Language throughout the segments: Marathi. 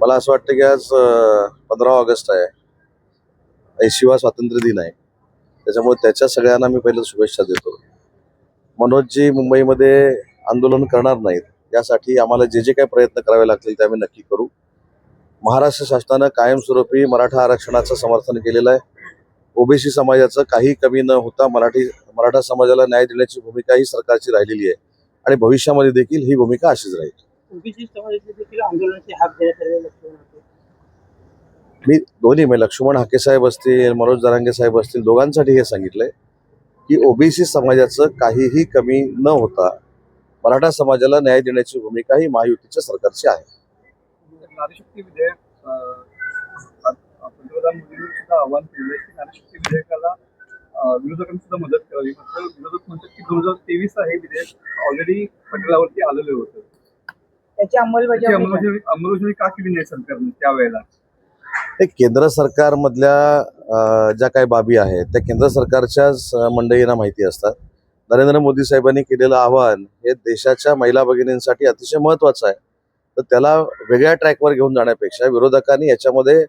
मला असं वाटतं की आज 15 ऑगस्ट आहे, 80वा स्वातंत्र्य दिन आहे. त्याच्यामुळे त्याच्या सगळ्यांना मी पहिलं शुभेच्छा देतो. मनोजजी मुंबईमध्ये आंदोलन करणार नाहीत, यासाठी आम्हाला जे जे काही प्रयत्न करावे लागतील ते आम्ही नक्की करू. महाराष्ट्र शासनानं कायमस्वरूपी मराठा आरक्षणाचं समर्थन केलेलं आहे. ओबीसी समाजाचं काही कमी न होता मराठा समाजाला न्याय देण्याची भूमिका ही सरकारची राहिलेली आहे आणि भविष्यामध्ये देखील ही भूमिका अशीच राहील. ओबीसी समाजाचे देखील आंदोलनाची हाक देण्यात लक्ष्मण हाके. मी दोन्ही म्हणजे लक्ष्मण हाके साहेब असतील, मनोज जरांगे साहेब असतील, दोघांसाठी हे सांगितलंय की ओबीसी समाजाचं काहीही कमी न होता मराठा समाजाला न्याय देण्याची भूमिका ही महायुतीच्या सरकारची आहे. नारीशक्ती विधेयक पंतप्रधान मोदींनी सुद्धा आवाहन केलं की नारीशक्ती विधेयकाला विरोधकांनी सुद्धा मदत करावी. मात्र विरोधक म्हणतात की 2023 हे विधेयक ऑलरेडी पटलावरती आलेलं होतं. त्याची अंमलबजावणी का केली नाही सरकारने त्यावेळेला? हे केंद्र सरकारमधल्या ज्या काही बाबी आहेत त्या केंद्र सरकारच्याच मंडळींना माहिती असतात. नरेंद्र मोदी साहेबांनी केलेलं आवाहन हे देशाच्या महिला भगिनींसाठी अतिशय महत्त्वाचं आहे. तर त्याला वेगळ्या ट्रॅकवर घेऊन जाण्यापेक्षा विरोधकांनी याच्यामध्ये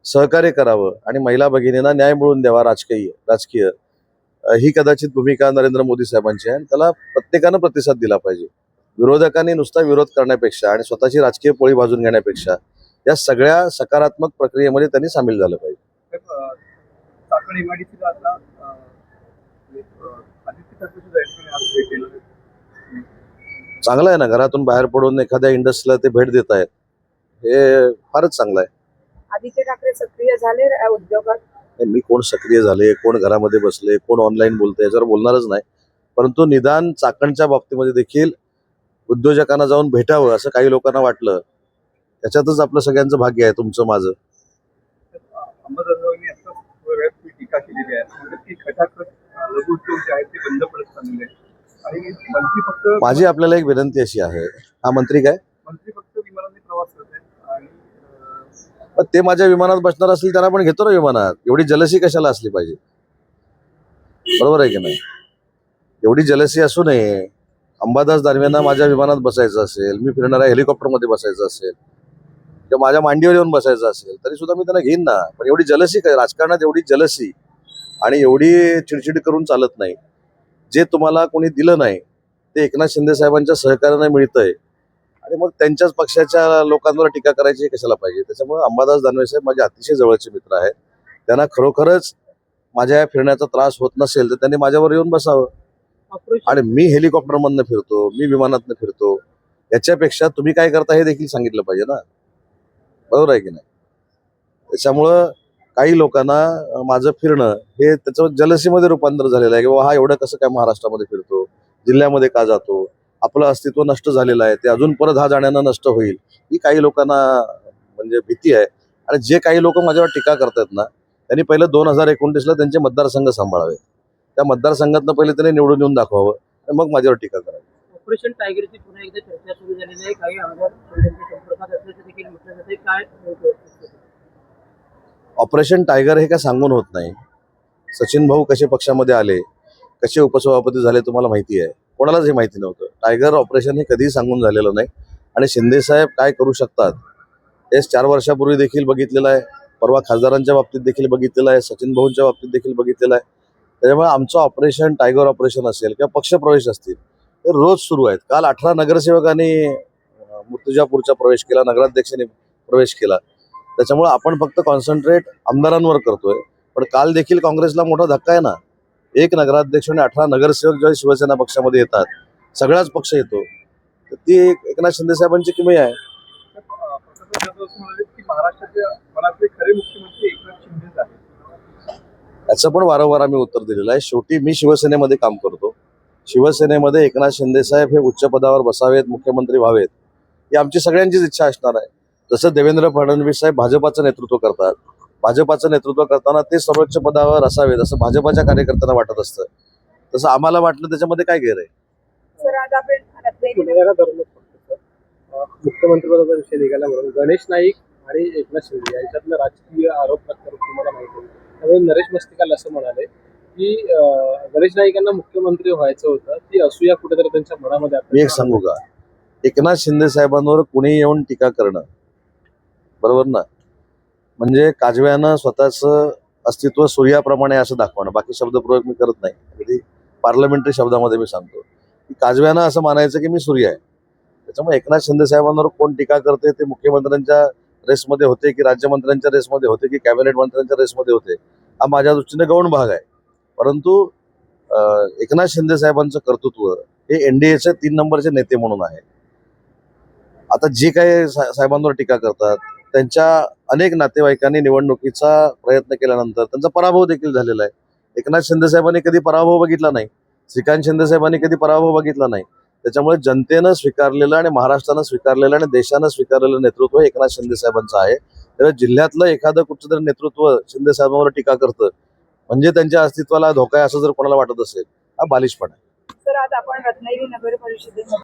सहकार्य करावं आणि महिला भगिनींना न्याय मिळवून द्यावा. राजकीय ही कदाचित भूमिका नरेंद्र मोदी साहेबांची आहे. त्याला प्रत्येकानं प्रतिसाद दिला पाहिजे. विरोधकांनी नुसता विरोध करण्यापेक्षा आणि स्वतःची राजकीय पोळी भाजून घेण्यापेक्षा या सगळ्या सकारात्मक प्रक्रियेमध्ये त्यांनी सामील झालं पाहिजे. चाकण एमआयडीसीला आता आदित्य ठाकरे सुद्धा या ठिकाणी आज भेट देणार आहेत. चांगलं आहे ना, घरातून बाहेर पडून एखाद्या इंडस्ट्रीला ते भेट देत आहेत, हे फारच चांगलं आहे. आदित्य ठाकरे सक्रिय झाले उद्योगात. मी कोण सक्रिय झाले, कोण घरामध्ये बसले, कोण ऑनलाईन बोलतंय याच्यावर बोलणारच नाही. परंतु निदान चाकणच्या बाबतीमध्ये देखील उद्योजकांना जाऊन भेटावं असं काही लोकांना वाटलं. त्याच्यातच आपलं सगळ्यांचं भाग्य आहे, तुमचं माझं. अंबादासांनी आता वेळात टीका केलेली आहे म्हणजे की खटाखट लघु उद्योग जे आहेत ते बंद पडत चाललेले आहेत आणि मंत्री फक्त माझी आपल्याला एक विनंती अशी आहे, हा मंत्री फक्त विमानाने प्रवास करत आहेत आणि पण ते माझ्या विमानात बसणार असतील त्यांना पण घेतो ना विमानात. एवढी जलसी कशाला असली पाहिजे? बरोबर आहे की नाही? एवढी जलसी असू नये. अंबादास दानवेंना माझ्या विमानात बसायचं असेल, मी फिरणाऱ्या हेलिकॉप्टरमध्ये बसायचं असेल किंवा माझ्या मांडीवर येऊन बसायचं असेल तरी सुद्धा मी त्यांना घेईन ना. पण एवढी जलसी काय राजकारणात? एवढी जलसी आणि एवढी चिडचिड करून चालत नाही. जे तुम्हाला कोणी दिलं नाही ते एकनाथ शिंदे साहेबांच्या सहकार्याने मिळतंय आणि मग त्यांच्याच पक्षाच्या लोकांवर टीका करायची कशाला पाहिजे? त्याच्यामुळे अंबादास दानवे साहेब माझे अतिशय जवळचे मित्र आहेत. त्यांना खरोखरच माझ्या या फिरण्याचा त्रास होत नसेल तर त्यांनी माझ्यावर येऊन बसावं. आणि मी हेलिकॉप्टरमधनं फिरतो, मी विमानातनं फिरतो, याच्यापेक्षा तुम्ही काय करता हे देखील सांगितलं पाहिजे ना. बरोबर आहे की नाही? त्याच्यामुळं काही लोकांना माझं फिरणं हे त्याचं जलसीमध्ये रूपांतर झालेलं आहे की हा एवढं कसं काय महाराष्ट्रामध्ये फिरतो, जिल्ह्यामध्ये का जातो, आपलं अस्तित्व नष्ट झालेलं आहे, ते अजून परत हा जाण्यानं नष्ट होईल, ही काही लोकांना म्हणजे भीती आहे. आणि जे काही लोक माझ्यावर टीका करतात ना त्यांनी पहिलं 2029ला त्यांचे मतदारसंघ सांभाळावे. त्या मतदारसंघातनं पहिले त्यांनी निवडून येऊन दाखवावं आणि मग माझ्यावर टीका करावी. ऑपरेशन टायगरची पुन्हा एकदा चर्चा सुरू झालेली आहे. काही आमदार त्यांच्या संपर्कात असल्याचे देखील म्हटलं जाते. काय ऑपरेशन टायगर हे काय सांगून होत नाही. सचिन भाऊ कसे पक्षामध्ये आले, कसे उपसभापती झाले तुम्हाला माहिती आहे. कोणालाच हे माहिती नव्हतं. टायगर ऑपरेशन हे कधीही सांगून झालेलं नाही. आणि शिंदे साहेब काय करू शकतात हे 4 वर्षापूर्वी देखील बघितलेलं आहे, परवा खासदारांच्या बाबतीत देखील बघितलेलं आहे, सचिन भाऊंच्या बाबतीत देखील बघितलेलं आहे. त्याच्यामुळे आमचं ऑपरेशन टायगर ऑपरेशन असेल किंवा पक्षप्रवेश असतील हे रोज सुरू आहेत. काल 18 नगरसेवकांनी मूर्तिजापूरचा प्रवेश केला, नगराध्यक्षांनी प्रवेश केला. त्याच्यामुळे आपण फक्त कॉन्सन्ट्रेट आमदारांवर करतोय. पण काल देखील काँग्रेसला मोठा धक्का आहे ना. 1 नगराध्यक्ष आणि 18 नगरसेवक जेव्हा शिवसेना पक्षामध्ये येतात, सगळाच पक्ष येतो, तर ती एकनाथ शिंदे साहेबांची किमया आहे. की महाराष्ट्राच्या मनातले खरे मुख्यमंत्री एकनाथ शिंदेच आहेत. याचं पण वारंवार आम्ही उत्तर दिलेलं आहे. शेवटी मी शिवसेनेमध्ये काम करतो. शिवसेनेमध्ये एकनाथ शिंदे साहेब हे उच्च पदावर बसावेत, मुख्यमंत्री व्हावेत, ही आमची सगळ्यांचीच इच्छा असणार आहे. जसं देवेंद्र फडणवीस साहेब भाजपाचं नेतृत्व करतात, भाजपाचं नेतृत्व करताना ते सर्वोच्च पदावर असावेत असं भाजपाच्या कार्यकर्त्यांना वाटत असतं. तसं आम्हाला वाटलं, त्याच्यामध्ये काय गैर आहे? मुख्यमंत्री पदाचा विषय निघाला म्हणून गणेश नाईक आणि एकनाथ शिंदे यांच्यातलं राजकीय आरोप प्रत्यारोप तुम्हाला माहिती आहे. त्यामुळे नरेश मस्तिकाल असं म्हणाले की गणेश नाईक यांना मुख्यमंत्री व्हायचं होतं, ती असूया कुठेतरी त्यांच्या मनामध्ये. मी एक सांगू का, एकनाथ शिंदे साहेबांवर कुणी येऊन टीका करणं बरोबर ना. म्हणजे काजव्यानं स्वतःचं अस्तित्व सूर्याप्रमाणे असं दाखवणं, बाकी शब्दप्रयोग मी करत नाही. अगदी पार्लमेंटरी शब्दामध्ये मी सांगतो की काजव्यानं असं मानायचं की मी सूर्य आहे. त्याच्यामुळे एकनाथ शिंदे साहेबांवर कोण टीका करते ते मुख्यमंत्र्यांच्या रेसमध्ये होते की राज्यमंत्र्यांच्या रेसमध्ये होते की कॅबिनेट मंत्र्यांच्या रेसमध्ये होते, हा माझ्या दृष्टीने गौण भाग आहे. परंतु एकनाथ शिंदे साहेबांचं कर्तृत्व हे एनडीएचे 3 नंबरचे नेते म्हणून आहे. आता जे काही साहेबांवर टीका करतात त्यांच्या अनेक नातेवाईकांनी निवडणुकीचा प्रयत्न केल्यानंतर त्यांचा पराभव देखील झालेला आहे. एकनाथ शिंदे साहेबांनी कधी पराभव बघितला नाही, श्रीकांत शिंदे साहेबांनी कधी पराभव बघितला नाही. त्याच्यामुळे जनतेनं स्वीकारलेलं आणि महाराष्ट्रानं स्वीकारलेलं आणि देशानं स्वीकारलेलं नेतृत्व हे एकनाथ शिंदे साहेबांचं आहे. त्यामुळे जिल्ह्यातलं एखादं कुठचं तरी नेतृत्व शिंदे साहेबांवर टीका करतं म्हणजे त्यांच्या अस्तित्वाला धोका आहे असं जर कोणाला वाटत असेल, हा बालिशपणा आहे. सर, आज आपण रत्नागिरी नगर परिषदेमध्ये